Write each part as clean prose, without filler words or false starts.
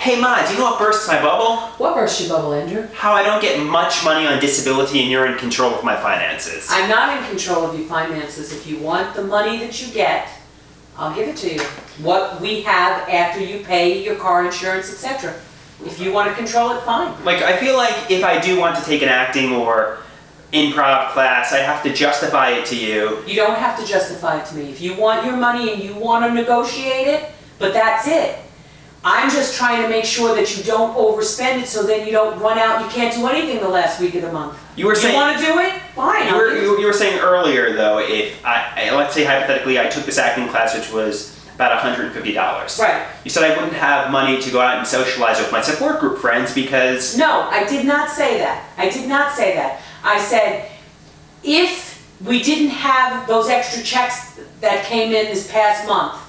Hey Ma, do you know what bursts my bubble? What bursts your bubble, Andrew? How I don't get much money on disability and you're in control of my finances. I'm not in control of your finances. If you want the money that you get, I'll give it to you. What we have after you pay your car insurance, etc. If you want to control it, fine. Like, I feel like if I do want to take an acting or improv class, I have to justify it to you. You don't have to justify it to me. If you want your money and you want to negotiate it, but that's it. I'm just trying to make sure that you don't overspend it so then you don't run out, you can't do anything the last week of the month. You were saying, you want to do it? Fine. You were saying earlier, though, if let's say hypothetically I took this acting class, which was about $150. Right. You said I wouldn't have money to go out and socialize with my support group friends because... No, I did not say that. I did not say that. I said, if we didn't have those extra checks that came in this past month,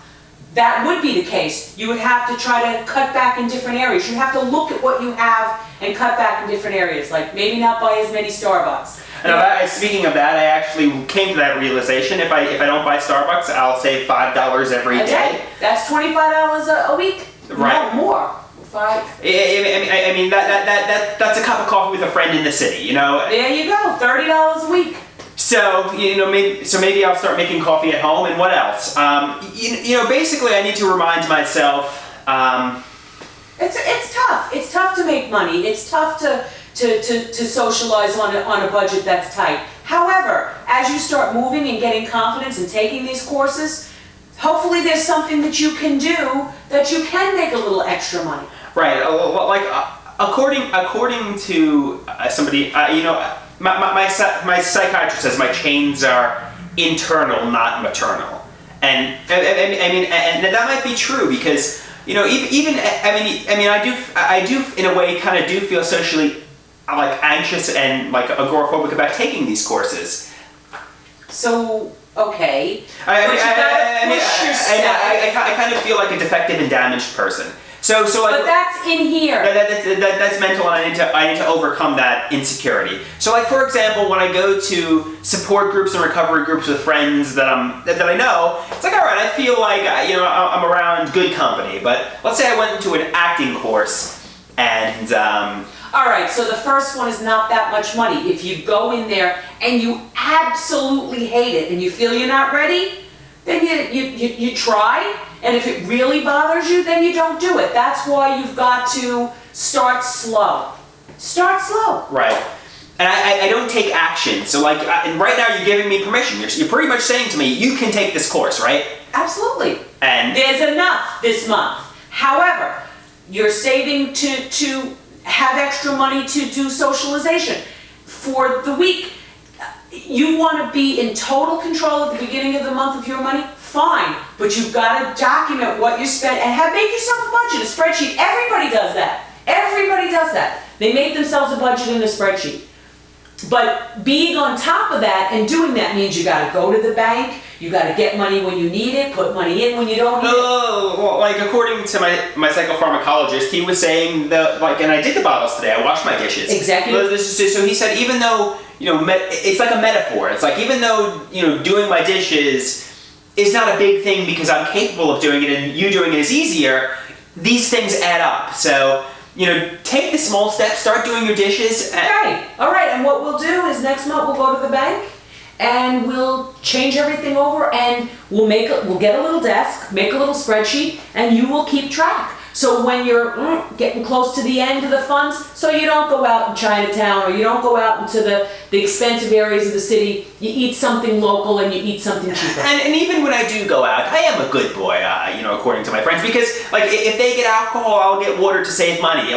that would be the case. You would have to try to cut back in different areas. You have to look at what you have and cut back in different areas, like maybe not buy as many Starbucks. Now, speaking of that, I actually came to that realization. If I don't buy Starbucks, I'll save $5 every day. That's $25 a week. Right. No, more. $5. I mean that's a cup of coffee with a friend in the city, you know. There you go, $30 a week. So maybe I'll start making coffee at home. And what else? Basically, I need to remind myself. It's tough. It's tough to make money. It's tough to socialize on a budget that's tight. However, as you start moving and getting confidence and taking these courses, hopefully there's something that you can do that you can make a little extra money. Right. According to somebody, my psychiatrist says my chains are internal, not maternal, and I mean that might be true because I do in a way kind of do feel socially anxious and agoraphobic about taking these courses. So okay, I kind of feel like a defective and damaged person. So but that's in here. That's mental, and I need to overcome that insecurity. So for example, when I go to support groups and recovery groups with friends that I know, it's all right. I feel like I'm around good company. But let's say I went into an acting course and. All right, so the first one is not that much money. If you go in there and you absolutely hate it and you feel you're not ready, then you try. And if it really bothers you, then you don't do it. That's why you've got to start slow. Start slow. Right. And I don't take action. So and right now you're giving me permission. You're pretty much saying to me, you can take this course, right? Absolutely. And there's enough this month. However, you're saving to have extra money to do socialization. For the week, you want to be in total control at the beginning of the month of your money? Fine, but you've got to document what you spent and make yourself a budget, a spreadsheet. Everybody does that. Everybody does that. They make themselves a budget in a spreadsheet. But being on top of that and doing that means you got to go to the bank, you got to get money when you need it, put money in when you don't need it. Well, according to my psychopharmacologist, he was saying that, and I did the bottles today, I washed my dishes. Exactly. So he said even though, it's like a metaphor. It's like even though, doing my dishes is not a big thing because I'm capable of doing it and you doing it is easier, these things add up. So, take the small steps, start doing your dishes. Okay, all right, and what we'll do is next month we'll go to the bank and we'll change everything over and we'll get a little desk, make a little spreadsheet, and you will keep track. So when you're getting close to the end of the funds, so you don't go out in Chinatown or you don't go out into the expensive areas of the city, you eat something local and you eat something cheaper. And even when I do go out, I am a good boy, according to my friends, because if they get alcohol, I'll get water to save money.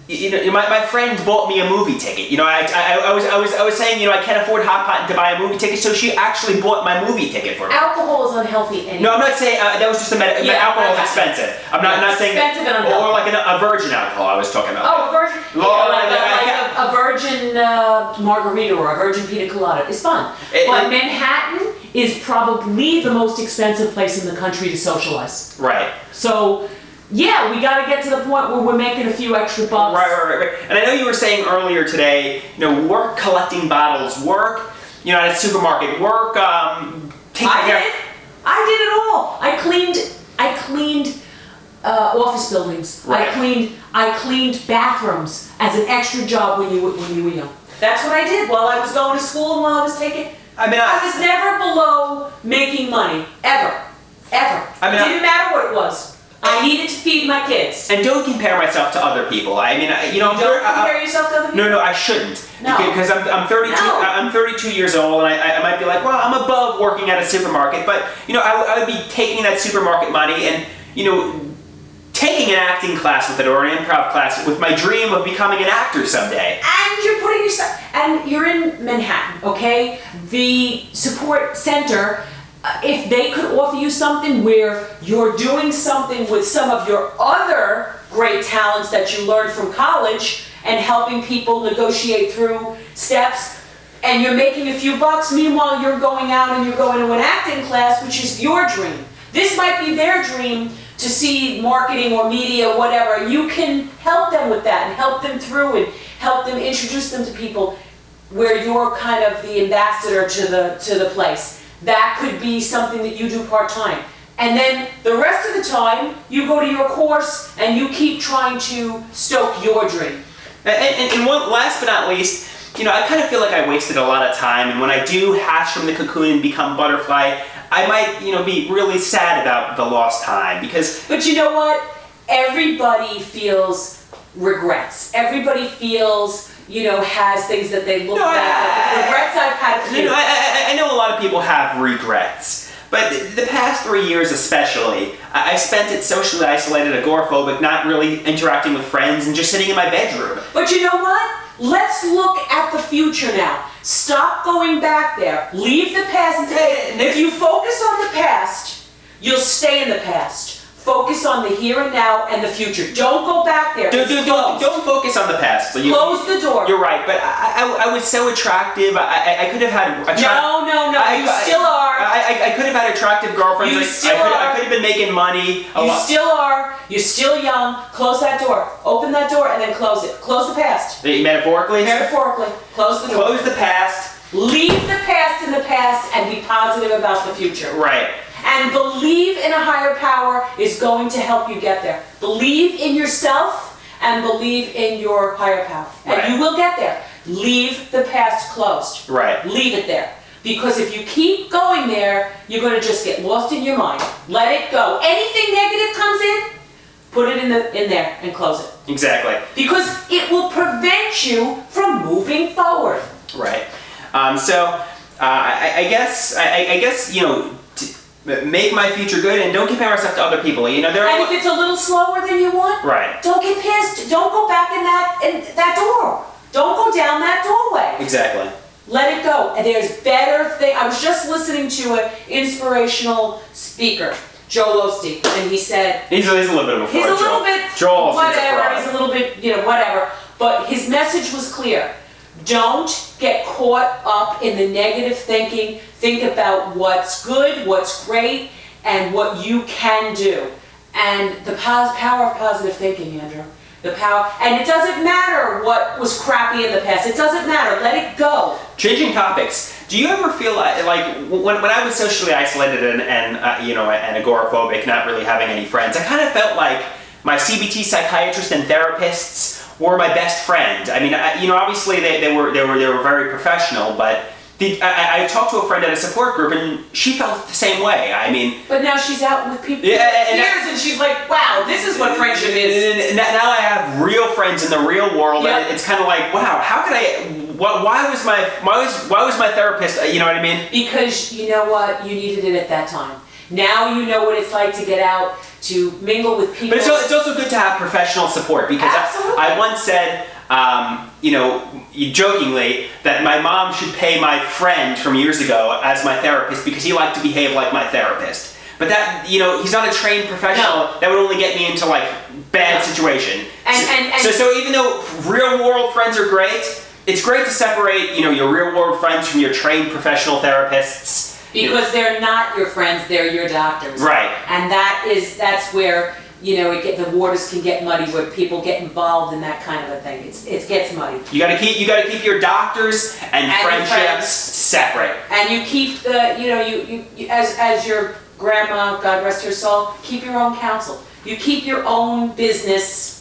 My friend bought me a movie ticket. I was saying, I can't afford Hot Pot to buy a movie ticket, so she actually bought my movie ticket for me. Alcohol is unhealthy anyway. No, I'm not saying that was just alcohol is expensive. I'm not saying expensive and unhealthy. Or like a virgin alcohol I was talking about. Oh, a virgin. A virgin margarita or a virgin pina colada is fun. But Manhattan is probably the most expensive place in the country to socialize. Right. So. Yeah, we got to get to the point where we're making a few extra bucks. Right. And I know you were saying earlier today, work collecting bottles, work, at a supermarket, work, taking care. I did it all. I cleaned office buildings. Right. I cleaned bathrooms as an extra job when you were young. That's what I did while I was going to school and while I was taking. I was never below making money, ever. I mean, it didn't matter what it was. I needed to feed my kids. And don't compare myself to other people. I mean, Don't compare yourself to other people. No, I shouldn't. No. Because I'm 32. No. I'm 32 years old, and I might be like, well, I'm above working at a supermarket, but I would be taking that supermarket money and taking an acting class with it or an improv class with my dream of becoming an actor someday. And you're putting yourself. And you're in Manhattan, okay? The support center. If they could offer you something where you're doing something with some of your other great talents that you learned from college and helping people negotiate through steps, and you're making a few bucks, meanwhile you're going out and you're going to an acting class, which is your dream. This might be their dream to see marketing or media, whatever. You can help them with that and help them through and help them introduce them to people where you're kind of the ambassador to the place. That could be something that you do part-time. And then the rest of the time, you go to your course and you keep trying to stoke your dream. And one, last but not least, I kind of feel like I wasted a lot of time, and when I do hatch from the cocoon and become butterfly, I might, be really sad about the lost time, because... But you know what? Everybody feels regrets. Everybody feels... has things that they look back at. Regrets I've had a few. I know a lot of people have regrets, but the past 3 years especially, I spent it socially isolated, agoraphobic, not really interacting with friends, and just sitting in my bedroom. But you know what? Let's look at the future now. Stop going back there. Leave the past. If you focus on the past, you'll stay in the past. Focus on the here and now and the future. Don't go back there. Don't focus on the past. So Close the door. You're right, but I was so attractive. I could have had... No. You still are. I could have had attractive girlfriends. You still are. I could have been making money. You still are. You're still young. Close that door. Open that door and then close it. Close the past. Metaphorically? Metaphorically. Close the door. Close the past. Leave the past in the past and be positive about the future. Right. And believe in a higher power is going to help you get there. Believe in yourself and believe in your higher power. Right. And you will get there. Leave the past closed. Right. Leave it there. Because if you keep going there, you're going to just get lost in your mind. Let it go. Anything negative comes in, put it in there and close it. Exactly. Because it will prevent you from moving forward. Right. I guess make my future good and don't compare myself to other people. And if it's a little slower than you want, right. Don't get pissed. Don't go back in that door. Don't go down that doorway. Exactly. Let it go. And there's better things. I was just listening to an inspirational speaker, Joel Osteen, and he said he's a little bit of a fraud. He's a little bit Joel whatever. He's a little bit whatever. But his message was clear. Don't get caught up in the negative thinking. Think about what's good, what's great, and what you can do. And the power of positive thinking, Andrew. The power, and it doesn't matter what was crappy in the past. It doesn't matter. Let it go. Changing topics. Do you ever feel like when I was socially isolated and agoraphobic, not really having any friends, I kind of felt like my CBT psychiatrists and therapists were my best friend. I mean, obviously they were very professional, but I talked to a friend at a support group and she felt the same way. I mean, but now she's out with people and she's like, wow, this is what friendship is. Now I have real friends in the real world, yep. And it's kind of like, wow, how could I? Why was my therapist? You know what I mean? Because you know what, you needed it at that time. Now you know what it's like to get out, to mingle with people. But it's also good to have professional support because I once said, jokingly, that my mom should pay my friend from years ago as my therapist because he liked to behave like my therapist. But that, he's not a trained professional. No. That would only get me into bad situation. So even though real world friends are great, it's great to separate, your real world friends from your trained professional therapists. Because they're not your friends, they're your doctors. Right. And that's where, the waters can get muddy, where people get involved in that kind of a thing. It gets muddy. You gotta keep your doctors and friendships separate. And you keep the, you as your grandma, God rest her soul, keep your own counsel. You keep your own business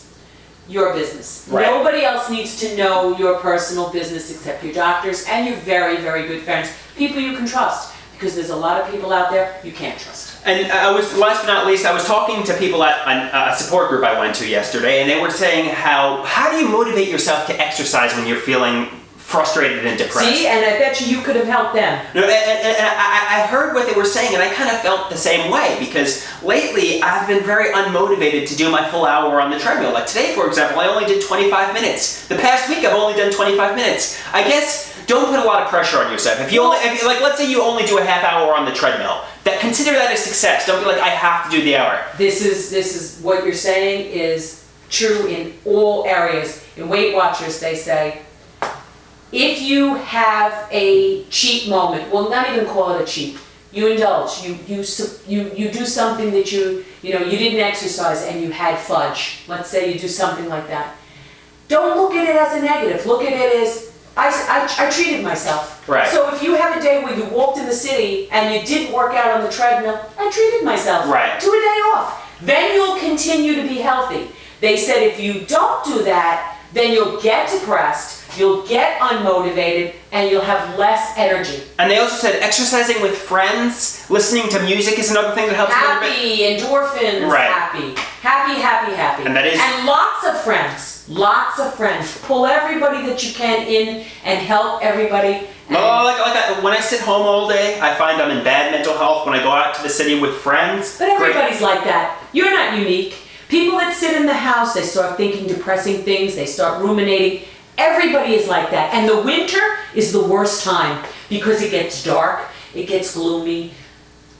your business. Right. Nobody else needs to know your personal business except your doctors and your very, very good friends, people you can trust, because there's a lot of people out there you can't trust. And last but not least, I was talking to people at a support group I went to yesterday, and they were saying how do you motivate yourself to exercise when you're feeling frustrated and depressed? See, and I bet you could have helped them. No, and I heard what they were saying, and I kind of felt the same way, because lately I've been very unmotivated to do my full hour on the treadmill. Like today, for example, I only did 25 minutes. The past week I've only done 25 minutes. I guess don't put a lot of pressure on yourself. If you let's say you only do a half hour on the treadmill, consider that a success. Don't be like, I have to do the hour. This is what you're saying is true in all areas. In Weight Watchers, they say, if you have a cheat moment, well, not even call it a cheat. You indulge. You do something that you didn't exercise and you had fudge. Let's say you do something like that. Don't look at it as a negative. Look at it as I treated myself. Right. So if you have a day where you walked in the city and you didn't work out on the treadmill, I treated myself. Right. Do a day off. Then you'll continue to be healthy. They said if you don't do that, then you'll get depressed, you'll get unmotivated, and you'll have less energy. And they also said exercising with friends, listening to music is another thing that helps. Happy, endorphins, right. happy. And that is. And lots of friends. Pull everybody that you can in and help everybody. Like when I sit home all day, I find I'm in bad mental health. When I go out to the city with friends. But everybody's like that. You're not unique. People that sit in the house, they start thinking depressing things, they start ruminating. Everybody is like that. And the winter is the worst time because it gets dark, it gets gloomy.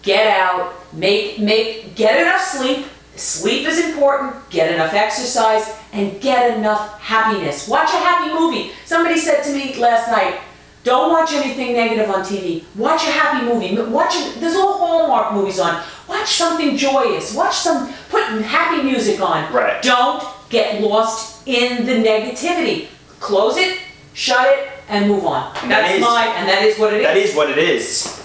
Get out, get enough sleep. Sleep is important, get enough exercise, and get enough happiness. Watch a happy movie. Somebody said to me last night, don't watch anything negative on TV. Watch a happy movie. There's all Hallmark movies on. Watch something joyous. Put happy music on. Right. Don't get lost in the negativity. Close it, shut it, and move on. And that is what it is. That is what it is.